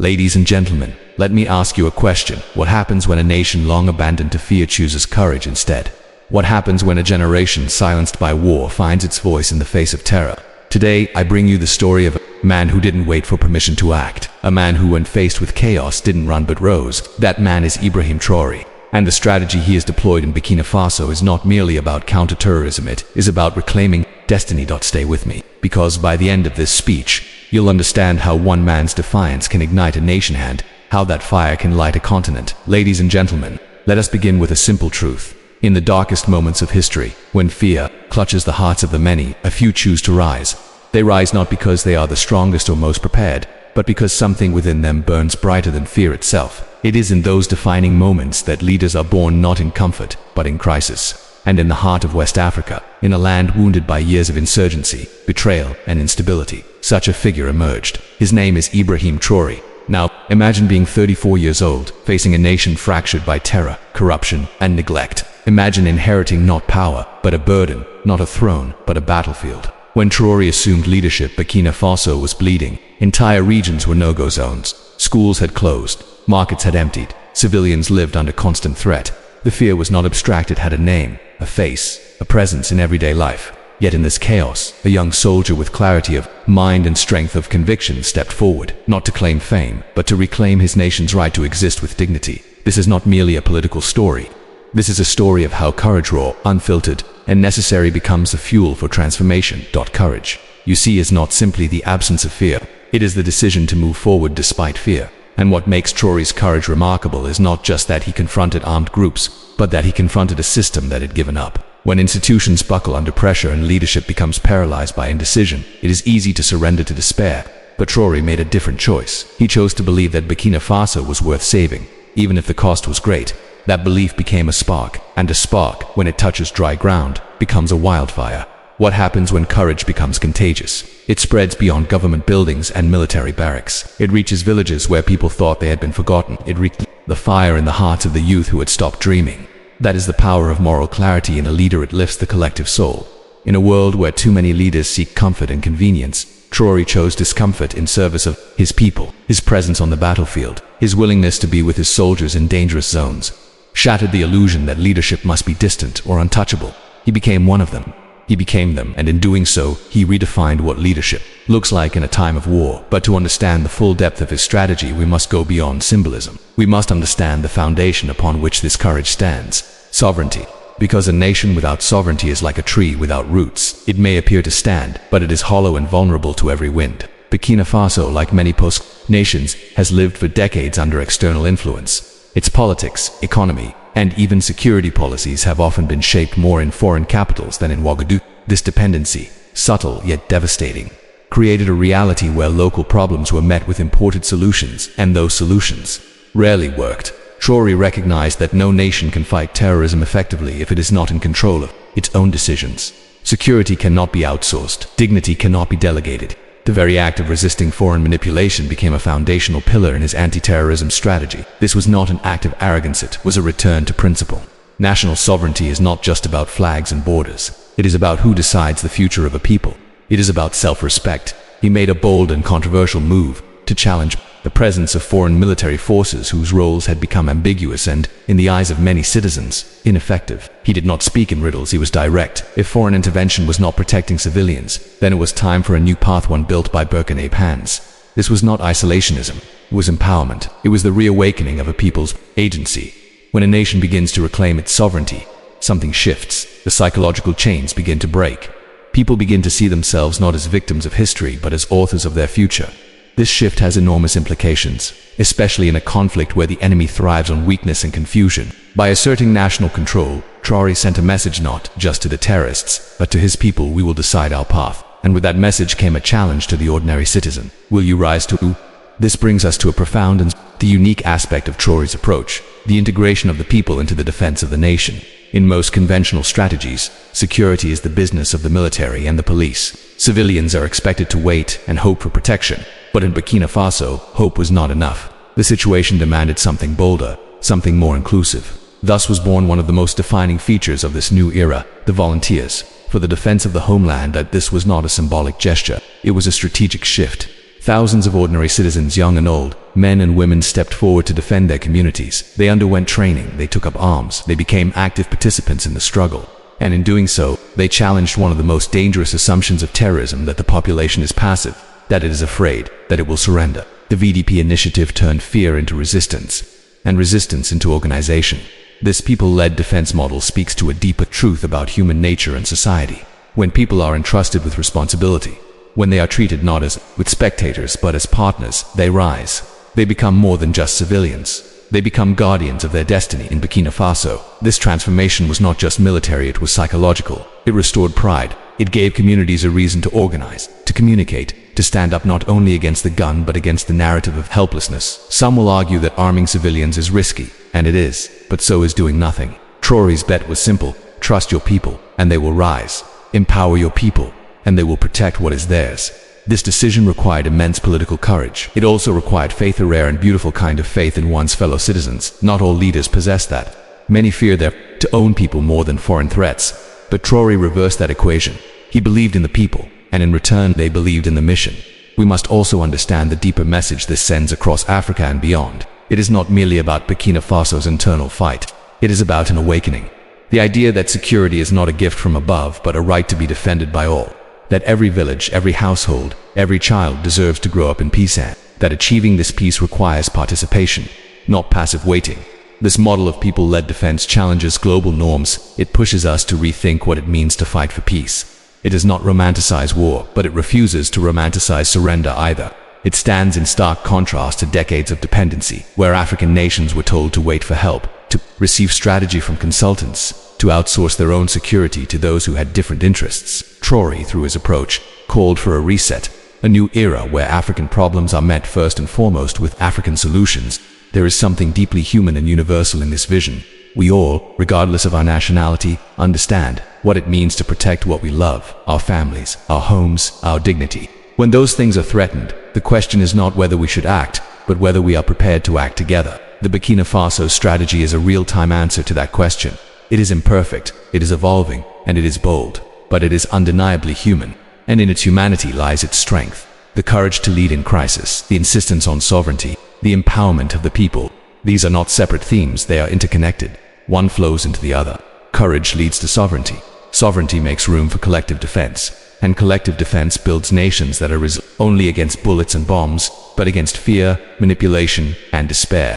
Ladies and gentlemen, let me ask you a question. What happens when a nation long abandoned to fear chooses courage instead? What happens when a generation silenced by war finds its voice in the face of terror? Today, I bring you the story of a man who didn't wait for permission to act. A man who, when faced with chaos, didn't run but rose. That man is Ibrahim Traoré. And the strategy he has deployed in Burkina Faso is not merely about counter-terrorism, it is about reclaiming destiny. Stay with me, because by the end of this speech, you'll understand how one man's defiance can ignite a nation and how that fire can light a continent. Ladies and gentlemen, let us begin with a simple truth. In the darkest moments of history, when fear clutches the hearts of the many, a few choose to rise. They rise not because they are the strongest or most prepared, but because something within them burns brighter than fear itself. It is in those defining moments that leaders are born, not in comfort, but in crisis. And in the heart of West Africa, in a land wounded by years of insurgency, betrayal, and instability, such a figure emerged. His name is Ibrahim Traoré. Now, imagine being 34 years old, facing a nation fractured by terror, corruption, and neglect. Imagine inheriting not power, but a burden, not a throne, but a battlefield. When Traoré assumed leadership, Burkina Faso was bleeding. Entire regions were no-go zones. Schools had closed. Markets had emptied. Civilians lived under constant threat. The fear was not abstract, it had a name, a face, a presence in everyday life. Yet in this chaos, a young soldier with clarity of mind and strength of conviction stepped forward, not to claim fame, but to reclaim his nation's right to exist with dignity. This is not merely a political story. This is a story of how courage, raw, unfiltered, and necessary, becomes the fuel for transformation. Courage, you see, is not simply the absence of fear. It is the decision to move forward despite fear. And what makes Traoré's courage remarkable is not just that he confronted armed groups, but that he confronted a system that had given up. When institutions buckle under pressure and leadership becomes paralyzed by indecision, it is easy to surrender to despair. But Traoré made a different choice. He chose to believe that Burkina Faso was worth saving, even if the cost was great. That belief became a spark, and a spark, when it touches dry ground, becomes a wildfire. What happens when courage becomes contagious? It spreads beyond government buildings and military barracks. It reaches villages where people thought they had been forgotten. It reached the fire in the hearts of the youth who had stopped dreaming. That is the power of moral clarity in a leader. It lifts the collective soul. In a world where too many leaders seek comfort and convenience, Traoré chose discomfort in service of his people. His presence on the battlefield, his willingness to be with his soldiers in dangerous zones, shattered the illusion that leadership must be distant or untouchable. He became one of them. He became them, and in doing so, he redefined what leadership looks like in a time of war. But to understand the full depth of his strategy, we must go beyond symbolism. We must understand the foundation upon which this courage stands: sovereignty. Because a nation without sovereignty is like a tree without roots. It may appear to stand, but it is hollow and vulnerable to every wind. Burkina Faso, like many post-nations, has lived for decades under external influence. Its politics, economy, and even security policies have often been shaped more in foreign capitals than in Ouagadougou. This dependency, subtle yet devastating, created a reality where local problems were met with imported solutions, and those solutions rarely worked. Traoré recognized that no nation can fight terrorism effectively if it is not in control of its own decisions. Security cannot be outsourced. Dignity cannot be delegated. The very act of resisting foreign manipulation became a foundational pillar in his anti-terrorism strategy. This was not an act of arrogance, it was a return to principle. National sovereignty is not just about flags and borders. It is about who decides the future of a people. It is about self-respect. He made a bold and controversial move to challenge the presence of foreign military forces whose roles had become ambiguous and, in the eyes of many citizens, ineffective. He did not speak in riddles, he was direct. If foreign intervention was not protecting civilians, then it was time for a new path, one built by Burkina Faso. This was not isolationism, it was empowerment. It was the reawakening of a people's agency. When a nation begins to reclaim its sovereignty, something shifts. The psychological chains begin to break. People begin to see themselves not as victims of history, but as authors of their future. This shift has enormous implications, especially in a conflict where the enemy thrives on weakness and confusion. By asserting national control, Traoré sent a message not just to the terrorists, but to his people: we will decide our path. And with that message came a challenge to the ordinary citizen. Will you rise to? This brings us to a profound and unique aspect of Traoré's approach: the integration of the people into the defense of the nation. In most conventional strategies, security is the business of the military and the police. Civilians are expected to wait and hope for protection. But in Burkina Faso, hope was not enough. The situation demanded something bolder, something more inclusive. Thus was born one of the most defining features of this new era: the volunteers. For the defense of the homeland, that this was not a symbolic gesture, it was a strategic shift. Thousands of ordinary citizens, young and old, men and women, stepped forward to defend their communities. They underwent training, they took up arms, they became active participants in the struggle. And in doing so, they challenged one of the most dangerous assumptions of terrorism, that the population is passive, that it is afraid, that it will surrender. The VDP initiative turned fear into resistance, and resistance into organization. This people-led defense model speaks to a deeper truth about human nature and society. When people are entrusted with responsibility, when they are treated not as with spectators but as partners, they rise. They become more than just civilians. They become guardians of their destiny. In Burkina Faso, this transformation was not just military, it was psychological. It restored pride. It gave communities a reason to organize, to communicate, to stand up not only against the gun but against the narrative of helplessness. Some will argue that arming civilians is risky, and it is, but so is doing nothing. Traoré's bet was simple: trust your people, and they will rise. Empower your people, and they will protect what is theirs. This decision required immense political courage. It also required faith, a rare and beautiful kind of faith in one's fellow citizens. Not all leaders possess that. Many fear their own people more than foreign threats. But Traoré reversed that equation. He believed in the people, and in return they believed in the mission. We must also understand the deeper message this sends across Africa and beyond. It is not merely about Burkina Faso's internal fight. It is about an awakening. The idea that security is not a gift from above, but a right to be defended by all. That every village, every household, every child deserves to grow up in peace, and that achieving this peace requires participation, not passive waiting. This model of people-led defense challenges global norms. It pushes us to rethink what it means to fight for peace. It does not romanticize war, but it refuses to romanticize surrender either. It stands in stark contrast to decades of dependency, where African nations were told to wait for help, to receive strategy from consultants, to outsource their own security to those who had different interests. Traoré, through his approach, called for a reset, a new era where African problems are met first and foremost with African solutions. There is something deeply human and universal in this vision. We all, regardless of our nationality, understand what it means to protect what we love, our families, our homes, our dignity. When those things are threatened, the question is not whether we should act, but whether we are prepared to act together. The Burkina Faso strategy is a real-time answer to that question. It is imperfect, it is evolving, and it is bold, but it is undeniably human, and in its humanity lies its strength. The courage to lead in crisis, the insistence on sovereignty, the empowerment of the people. These are not separate themes, they are interconnected. One flows into the other. Courage leads to sovereignty. Sovereignty makes room for collective defense, and collective defense builds nations that are resilient only against bullets and bombs, but against fear, manipulation, and despair.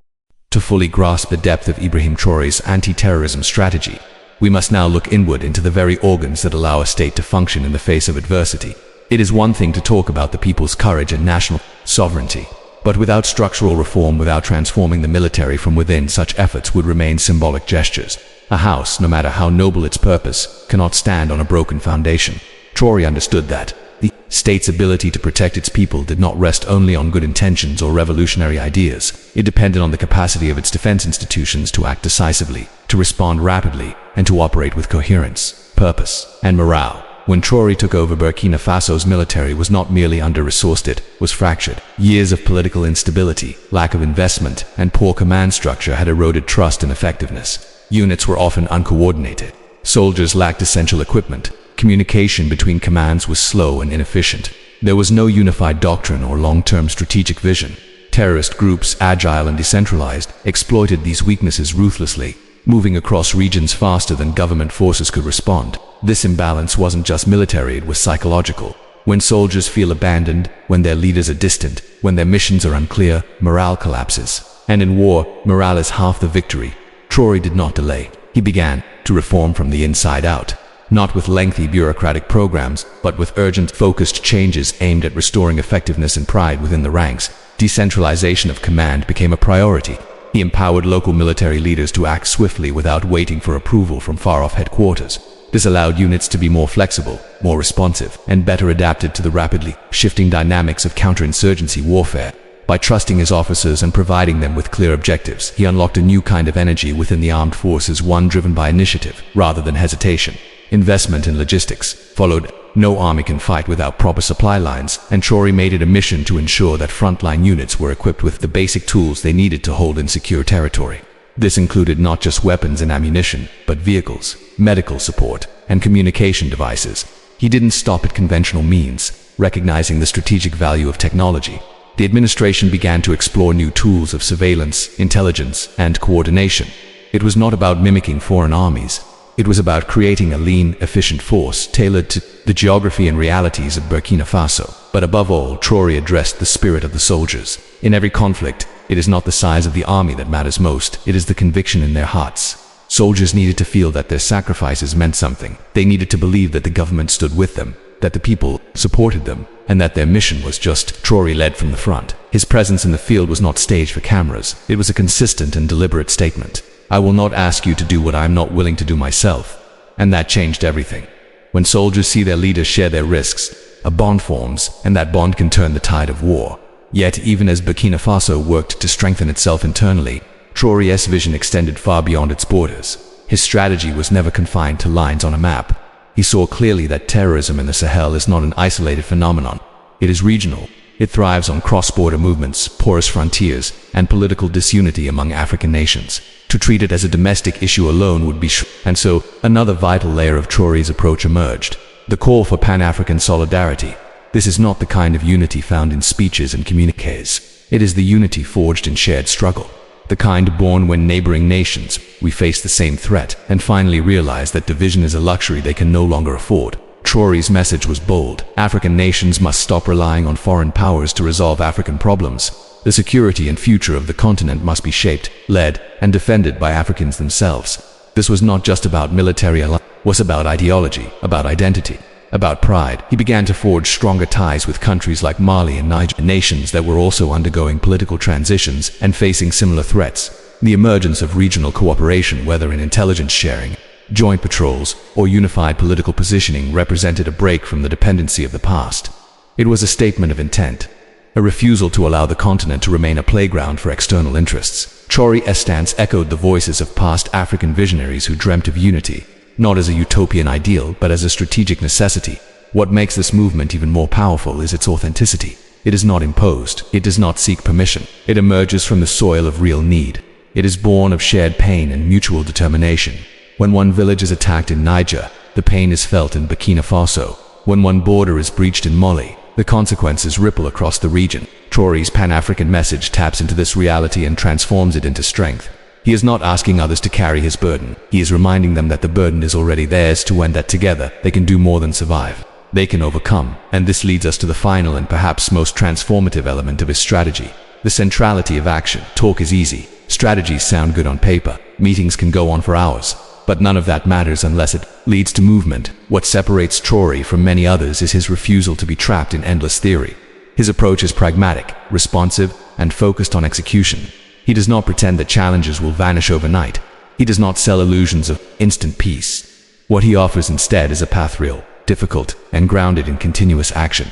To fully grasp the depth of Ibrahim Traoré's anti-terrorism strategy, we must now look inward into the very organs that allow a state to function in the face of adversity. It is one thing to talk about the people's courage and national sovereignty, but without structural reform, without transforming the military from within, such efforts would remain symbolic gestures. A house, no matter how noble its purpose, cannot stand on a broken foundation. Traoré understood that the state's ability to protect its people did not rest only on good intentions or revolutionary ideas. It depended on the capacity of its defense institutions to act decisively, to respond rapidly, and to operate with coherence, purpose, and morale. When Traoré took over, Burkina Faso's military was not merely under-resourced, it was fractured. Years of political instability, lack of investment, and poor command structure had eroded trust and effectiveness. Units were often uncoordinated. Soldiers lacked essential equipment. Communication between commands was slow and inefficient. There was no unified doctrine or long-term strategic vision. Terrorist groups, agile and decentralized, exploited these weaknesses ruthlessly, moving across regions faster than government forces could respond. This imbalance wasn't just military, it was psychological. When soldiers feel abandoned, when their leaders are distant, when their missions are unclear, morale collapses. And in war, morale is half the victory. Traoré did not delay. He began to reform from the inside out. Not with lengthy bureaucratic programs, but with urgent, focused changes aimed at restoring effectiveness and pride within the ranks. Decentralization of command became a priority. He empowered local military leaders to act swiftly without waiting for approval from far-off headquarters. This allowed units to be more flexible, more responsive, and better adapted to the rapidly shifting dynamics of counterinsurgency warfare. By trusting his officers and providing them with clear objectives, he unlocked a new kind of energy within the armed forces, one driven by initiative rather than hesitation. Investment in logistics followed. No army can fight without proper supply lines, and Traoré made it a mission to ensure that frontline units were equipped with the basic tools they needed to hold in secure territory. This included not just weapons and ammunition, but vehicles, medical support, and communication devices. He didn't stop at conventional means. recognizing the strategic value of technology. The administration began to explore new tools of surveillance, intelligence, and coordination. It was not about mimicking foreign armies. It was about creating a lean, efficient force tailored to the geography and realities of Burkina Faso. But above all, Traoré addressed the spirit of the soldiers. In every conflict, it is not the size of the army that matters most, it is the conviction in their hearts. Soldiers needed to feel that their sacrifices meant something. They needed to believe that the government stood with them, that the people supported them, and that their mission was just. Traoré led from the front. His presence in the field was not staged for cameras. It was a consistent and deliberate statement. I will not ask you to do what I am not willing to do myself. And that changed everything. When soldiers see their leaders share their risks, a bond forms, and that bond can turn the tide of war. Yet, even as Burkina Faso worked to strengthen itself internally, Traoré's vision extended far beyond its borders. His strategy was never confined to lines on a map. He saw clearly that terrorism in the Sahel is not an isolated phenomenon. It is regional. It thrives on cross-border movements, porous frontiers, and political disunity among African nations. To treat it as a domestic issue alone would be and so, another vital layer of Traoré's approach emerged. The call for Pan-African solidarity. This is not the kind of unity found in speeches and communiques. It is the unity forged in shared struggle. The kind born when neighboring nations, we face the same threat, and finally realize that division is a luxury they can no longer afford. Traoré's message was bold. African nations must stop relying on foreign powers to resolve African problems. The security and future of the continent must be shaped, led, and defended by Africans themselves. This was not just about military alliance, it was about ideology, about identity, about pride. He began to forge stronger ties with countries like Mali and Niger, nations that were also undergoing political transitions and facing similar threats. The emergence of regional cooperation, whether in intelligence sharing, joint patrols, or unified political positioning, represented a break from the dependency of the past. It was a statement of intent, a refusal to allow the continent to remain a playground for external interests. Traoré's stance echoed the voices of past African visionaries who dreamt of unity, not as a utopian ideal, but as a strategic necessity. What makes this movement even more powerful is its authenticity. It is not imposed. It does not seek permission. It emerges from the soil of real need. It is born of shared pain and mutual determination. When one village is attacked in Niger, the pain is felt in Burkina Faso. When one border is breached in Mali, the consequences ripple across the region. Traoré's Pan-African message taps into this reality and transforms it into strength. He is not asking others to carry his burden. He is reminding them that the burden is already theirs to, and that together they can do more than survive. They can overcome. And this leads us to the final and perhaps most transformative element of his strategy: the centrality of action. Talk is easy. Strategies sound good on paper. Meetings can go on for hours. But none of that matters unless it leads to movement. What separates Traoré from many others is his refusal to be trapped in endless theory. His approach is pragmatic, responsive, and focused on execution. He does not pretend that challenges will vanish overnight. He does not sell illusions of instant peace. What he offers instead is a path real, difficult, and grounded in continuous action.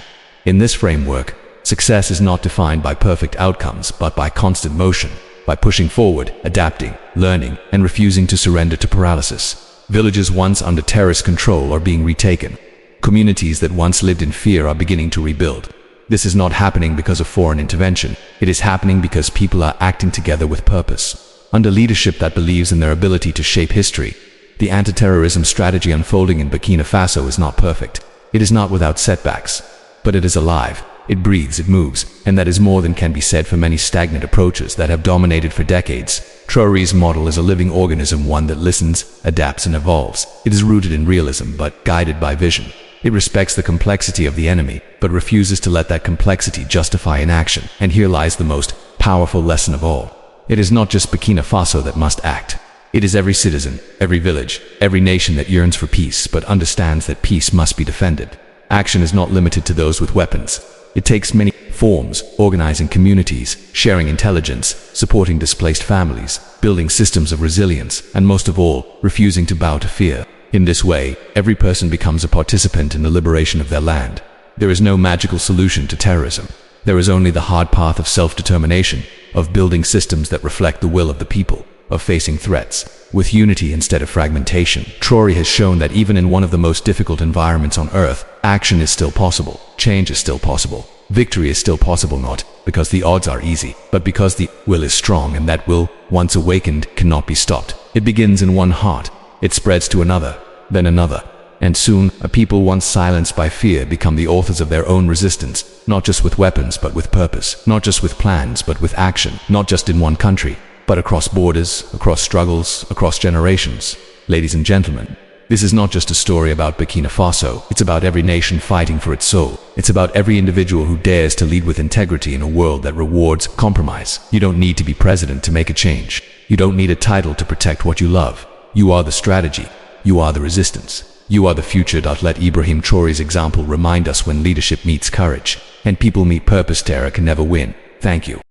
In this framework, success is not defined by perfect outcomes, but by constant motion. By pushing forward, adapting, learning, and refusing to surrender to paralysis. Villages once under terrorist control are being retaken. Communities that once lived in fear are beginning to rebuild. This is not happening because of foreign intervention. It is happening because people are acting together with purpose. Under leadership that believes in their ability to shape history. The anti-terrorism strategy unfolding in Burkina Faso is not perfect. It is not without setbacks. But it is alive. It breathes, it moves, and that is more than can be said for many stagnant approaches that have dominated for decades. Traoré's model is a living organism, one that listens, adapts, and evolves. It is rooted in realism, but guided by vision. It respects the complexity of the enemy, but refuses to let that complexity justify inaction. And here lies the most powerful lesson of all. It is not just Burkina Faso that must act. It is every citizen, every village, every nation that yearns for peace, but understands that peace must be defended. Action is not limited to those with weapons. It takes many forms: organizing communities, sharing intelligence, supporting displaced families, building systems of resilience, and most of all, refusing to bow to fear. In this way, every person becomes a participant in the liberation of their land. There is no magical solution to terrorism. There is only the hard path of self-determination, of building systems that reflect the will of the people, of facing threats with unity instead of fragmentation. Traoré has shown that even in one of the most difficult environments on earth, action is still possible, change is still possible, victory is still possible, not because the odds are easy, but because the will is strong, and that will, once awakened, cannot be stopped. It begins in one heart, it spreads to another, then another, And soon, a people once silenced by fear become the authors of their own resistance, not just with weapons but with purpose, not just with plans but with action, not just in one country, but across borders, across struggles, across generations. Ladies and gentlemen, this is not just a story about Burkina Faso, it's about every nation fighting for its soul. It's about every individual who dares to lead with integrity in a world that rewards compromise. You don't need to be president to make a change. You don't need a title to protect what you love. You are the strategy. You are the resistance. You are the future. Let Ibrahim Traoré's example remind us when leadership meets courage and people meet purpose, terror can never win. Thank you.